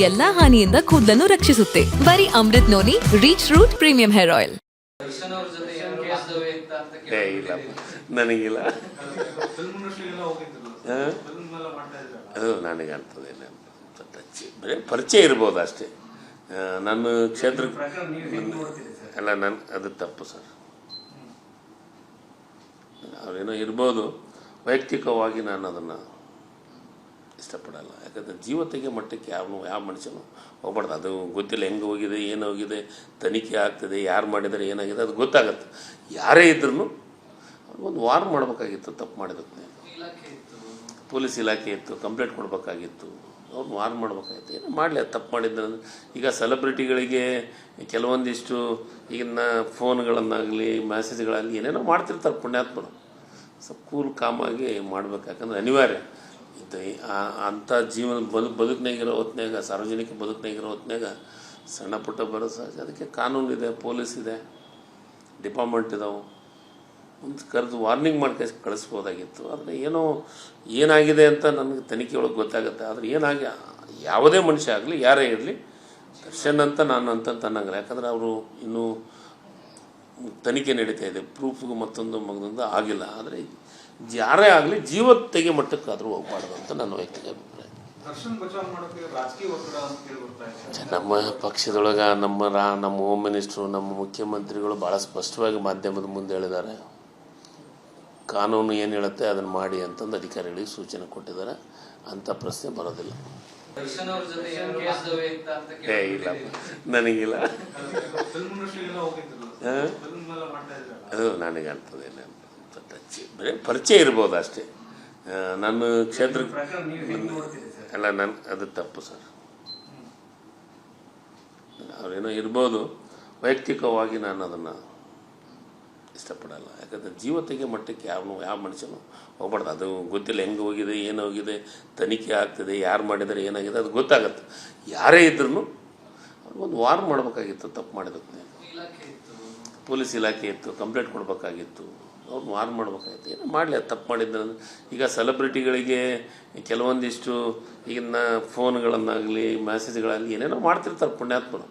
ಎಲ್ಲಾ ಹಾನಿಯಿಂದ ಕೂದಲನ್ನು ರಕ್ಷಿಸುತ್ತೆ. ಬರೀ Amrit noni reach root premium hair oil. ಇಲ್ಲ ನನಗಿಲ್ಲ, ಅದು ನನಗೆ ಅಂಥದ್ದೇನೆ ಬರೀ ಪರಿಚಯ ಇರ್ಬೋದು ಅಷ್ಟೇ. ನನ್ನ ಕ್ಷೇತ್ರ ಅಲ್ಲ, ಅದು ತಪ್ಪು ಸರ್. ಅವ್ರೇನೋ ಇರ್ಬೋದು, ವೈಯಕ್ತಿಕವಾಗಿ ನಾನು ಅದನ್ನು ಇಷ್ಟಪಡಲ್ಲ. ಯಾಕಂದರೆ ಜೀವ ತೆಗೆ ಮಟ್ಟಕ್ಕೆ ಯಾವ ಮನುಷ್ಯನು ಹೋಗ್ಬಾರ್ದು. ಅದು ಗೊತ್ತಿಲ್ಲ ಹೆಂಗೆ ಹೋಗಿದೆ, ಏನು ಹೋಗಿದೆ, ತನಿಖೆ ಆಗ್ತದೆ, ಯಾರು ಮಾಡಿದರೆ ಏನಾಗಿದೆ ಅದು ಗೊತ್ತಾಗತ್ತೆ. ಯಾರೇ ಇದ್ರೂ ಒಂದು ವಾರ್ ಮಾಡಬೇಕಾಗಿತ್ತು. ತಪ್ಪು ಮಾಡಿದಕ್ಕೆ ಪೊಲೀಸ್ ಇಲಾಖೆ ಇತ್ತು, ಕಂಪ್ಲೇಂಟ್ ಕೊಡಬೇಕಾಗಿತ್ತು, ಅವ್ರು ವಾರ್ ಮಾಡಬೇಕಾಗಿತ್ತು. ಏನೋ ಮಾಡಲಿ, ಅದು ತಪ್ಪು ಮಾಡಿದ್ರೆ. ಈಗ ಸೆಲೆಬ್ರಿಟಿಗಳಿಗೆ ಕೆಲವೊಂದಿಷ್ಟು ಈಗಿನ ಫೋನ್ಗಳನ್ನಾಗಲಿ ಮೆಸೇಜ್ಗಳಾಗಲಿ ಏನೇನೋ ಮಾಡ್ತಿರ್ತಾರೆ ಪುಣ್ಯಾತ್ಮರು. ಸ್ವಲ್ಪ ಕೂಲ್ ಕಾಮಾಗಿ ಮಾಡ್ಬೇಕು. ಯಾಕಂದರೆ ಅನಿವಾರ್ಯ ಇದು. ಅಂಥ ಜೀವನ ಬದುಕಿನಾಗಿರೋ ಹೊತ್ನಾಗ, ಸಾರ್ವಜನಿಕ ಬದುಕಿನಾಗಿರೋ ಹೊತ್ನಾಗ ಸಣ್ಣ ಪುಟ್ಟ ಬರೋ ಸಹಜ. ಅದಕ್ಕೆ ಕಾನೂನು ಇದೆ, ಪೊಲೀಸ್ ಇದೆ, ಡಿಪಾರ್ಟ್ಮೆಂಟ್ ಇದಾವೆ. ಒಂದು ಕರೆದು ವಾರ್ನಿಂಗ್ ಮಾಡಿ ಕಳಿಸ್ಬೋದಾಗಿತ್ತು. ಆದರೆ ಏನೋ ಏನಾಗಿದೆ ಅಂತ ನನಗೆ ತನಿಖೆ ಒಳಗೆ ಗೊತ್ತಾಗುತ್ತೆ. ಆದರೆ ಯಾವುದೇ ಮನುಷ್ಯ ಆಗಲಿ, ಯಾರೇ ಇರಲಿ, ದರ್ಶನ್ ಅಂತ ನಾನು ಅಂತ ಅನ್ನಂಗಿಲ್ಲ. ಯಾಕಂದರೆ ಅವರು ಇನ್ನೂ ತನಿಖೆ ನಡೀತಾ ಇದೆ, ಪ್ರೂಫ್ಗೂ ಮತ್ತೊಂದು ಮಗದೊಂದು ಆಗಿಲ್ಲ. ಆದರೆ ಯಾರೇ ಆಗಲಿ ಜೀವ ತೆಗೆ ಮಟ್ಟಕ್ಕಾದರೂ ಹೋಗ್ಬಾರ್ದು ಅಂತ ನನ್ನ ವೈಯಕ್ತಿಕ ಅಭಿಪ್ರಾಯ. ನಮ್ಮ ಪಕ್ಷದೊಳಗೆ ನಮ್ಮ ಹೋಮ್ ಮಿನಿಸ್ಟ್ರು, ನಮ್ಮ ಮುಖ್ಯಮಂತ್ರಿಗಳು ಭಾಳ ಸ್ಪಷ್ಟವಾಗಿ ಮಾಧ್ಯಮದ ಮುಂದೆ ಹೇಳಿದ್ದಾರೆ. ಕಾನೂನು ಏನು ಹೇಳುತ್ತೆ ಅದನ್ನು ಮಾಡಿ ಅಂತಂದು ಅಧಿಕಾರಿಗಳಿಗೆ ಸೂಚನೆ ಕೊಟ್ಟಿದ್ದಾರೆ. ಅಂಥ ಪ್ರಶ್ನೆ ಬರೋದಿಲ್ಲ. ಇಲ್ಲ ನನಗಿಲ್ಲ, ಅದು ನನಗೆ ಅಂಥದ್ದೇನೆ ಬರೀ ಪರಿಚಯ ಇರ್ಬೋದು ಅಷ್ಟೇ. ನನ್ನ ಕ್ಷೇತ್ರ ಅಲ್ಲ, ಅದು ತಪ್ಪು ಸರ್. ಅವ್ರೇನೋ ಇರ್ಬೋದು, ವೈಯಕ್ತಿಕವಾಗಿ ನಾನು ಅದನ್ನು ಇಷ್ಟಪಡಲ್ಲ. ಯಾಕಂದರೆ ಜೀವ ತೆಗೆ ಮಟ್ಟಕ್ಕೆ ಯಾವ ಮನುಷ್ಯನು ಹೋಗ್ಬಾರ್ದು. ಅದು ಗೊತ್ತಿಲ್ಲ ಹೆಂಗೆ ಹೋಗಿದೆ, ಏನು ಹೋಗಿದೆ, ತನಿಖೆ ಆಗ್ತದೆ, ಯಾರು ಮಾಡಿದರೆ ಏನಾಗಿದೆ ಅದು ಗೊತ್ತಾಗತ್ತೆ. ಯಾರೇ ಇದ್ರೂ ಒಂದು ವಾರ್ ಮಾಡಬೇಕಾಗಿತ್ತು. ತಪ್ಪು ಮಾಡಿದಕ್ಕೆ ಪೊಲೀಸ್ ಇಲಾಖೆ ಇತ್ತು, ಕಂಪ್ಲೇಂಟ್ ಕೊಡಬೇಕಾಗಿತ್ತು, ಅವ್ರು ವಾರ್ ಮಾಡಬೇಕಾಗಿತ್ತು. ಏನೋ ಮಾಡಲಿ, ಅದು ತಪ್ಪು ಮಾಡಿದ್ರೆ. ಈಗ ಸೆಲೆಬ್ರಿಟಿಗಳಿಗೆ ಕೆಲವೊಂದಿಷ್ಟು ಈಗಿನ ಫೋನ್ಗಳನ್ನಾಗಲಿ ಮೆಸೇಜ್ಗಳಾಗಲಿ ಏನೇನೋ ಮಾಡ್ತಿರ್ತಾರೆ ಪುಣ್ಯಾತ್ಮರು.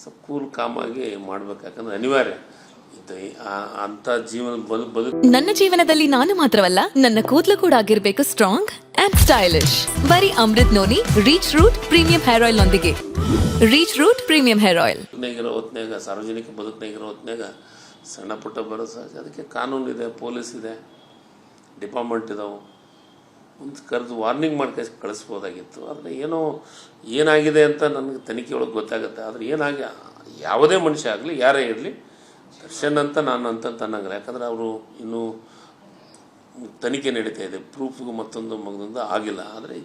ಸ್ವಲ್ಪ ಕೂಲ್ ಕಾಮಾಗಿ ಮಾಡ್ಬೇಕು. ಯಾಕಂದರೆ ಅನಿವಾರ್ಯ ಇದು. ಅಂಥ ಜೀವನ ನನ್ನ ಜೀವನದಲ್ಲಿ ನಾನು ಮಾತ್ರವಲ್ಲ, ನನ್ನ ಕೂದಲು ಕೂಡ ಆಗಿರ್ಬೇಕು ಸ್ಟ್ರಾಂಗ್ ಅಂಡ್ ಸ್ಟೈಲಿಶ್. ಬರೀ Amrit noni reach root premium hair oil ನೊಂದಿಗೆ. Reach root premium hair oil ಹೊತ್ನಾಗ, ಸಾರ್ವಜನಿಕ ಬದುಕಿನಾಗಿರೋ ಹೊತ್ನಾಗ ಸಣ್ಣ ಪುಟ್ಟ ಬರೋ ಸಹಜ. ಅದಕ್ಕೆ ಕಾನೂನು ಇದೆ, ಪೊಲೀಸ್ ಇದೆ, ಡಿಪಾರ್ಟ್ಮೆಂಟ್ ಇದಾವೆ. ಒಂದು ಕರೆದು ವಾರ್ನಿಂಗ್ ಮಾಡಿ ಕಳಿಸ್ಬೋದಾಗಿತ್ತು. ಆದರೆ ಏನೋ ಏನಾಗಿದೆ ಅಂತ ನನಗೆ ತನಿಖೆ ಒಳಗೆ ಗೊತ್ತಾಗುತ್ತೆ. ಆದರೆ ಯಾವುದೇ ಮನುಷ್ಯ ಆಗಲಿ, ಯಾರೇ ಇರಲಿ, ದರ್ಶನ್ ಅಂತ ನಾನು ಅಂತ ಅನ್ನಂಗಿಲ್ಲ. ಯಾಕಂದರೆ ಅವರು ಇನ್ನೂ ತನಿಖೆ ನಡೀತಾ ಇದೆ, ಪ್ರೂಫ್ಗೂ ಮತ್ತೊಂದು ಮಗದೊಂದು ಆಗಿಲ್ಲ. ಆದರೆ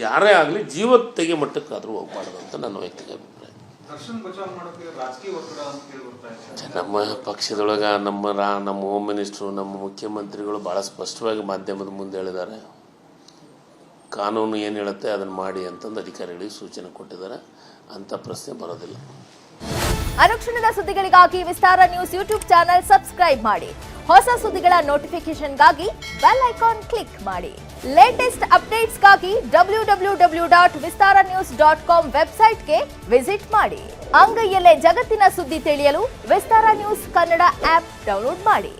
ಯಾರೇ ಆಗಲಿ ಜೀವ ತೆಗೆ ಮಟ್ಟಕ್ಕಾದರೂ ಹೋಗ್ಬಾರ್ದು ಅಂತ ನನ್ನ ವೈಯಕ್ತಿಕ ಅಭಿಪ್ರಾಯ. ನಮ್ಮ ಪಕ್ಷದೊಳಗೆ ನಮ್ಮ ಹೋಮ್ ಮಿನಿಸ್ಟ್ರು, ನಮ್ಮ ಮುಖ್ಯಮಂತ್ರಿಗಳು ಭಾಳ ಸ್ಪಷ್ಟವಾಗಿ ಮಾಧ್ಯಮದ ಮುಂದೆ ಹೇಳಿದ್ದಾರೆ. ಕಾನೂನು ಏನು ಹೇಳುತ್ತೆ ಅದನ್ನು ಮಾಡಿ ಅಂತಂದು ಅಧಿಕಾರಿಗಳಿಗೆ ಸೂಚನೆ ಕೊಟ್ಟಿದ್ದಾರೆ. ಅಂಥ ಪ್ರಶ್ನೆ ಬರೋದಿಲ್ಲ. ಅನುಕ್ಷಣದ ಸುದ್ದಿಗಳಿಗಾಗಿ ವಿಸ್ತಾರ ನ್ಯೂಸ್ ಯೂಟ್ಯೂಬ್ ಚಾನೆಲ್ ಸಬ್ಸ್ಕ್ರೈಬ್ ಮಾಡಿ. ಹೊಸ ಸುದ್ದಿಗಳ ನೋಟಿಫಿಕೇಶನ್ಗಾಗಿ ಬೆಲ್ ಐಕಾನ್ ಕ್ಲಿಕ್ ಮಾಡಿ. ಲೇಟೆಸ್ಟ್ ಅಪ್ಡೇಟ್ಸ್ಗಾಗಿ www.vistaranews.com ವೆಬ್ಸೈಟ್ಗೆ ವಿಸಿಟ್ ಮಾಡಿ. ಅಂಗೈಯಲ್ಲೇ ಜಗತ್ತಿನ ಸುದ್ದಿ ತಿಳಿಯಲು ವಿಸ್ತಾರ ನ್ಯೂಸ್ ಕನ್ನಡ ಆಪ್ ಡೌನ್ಲೋಡ್ ಮಾಡಿ.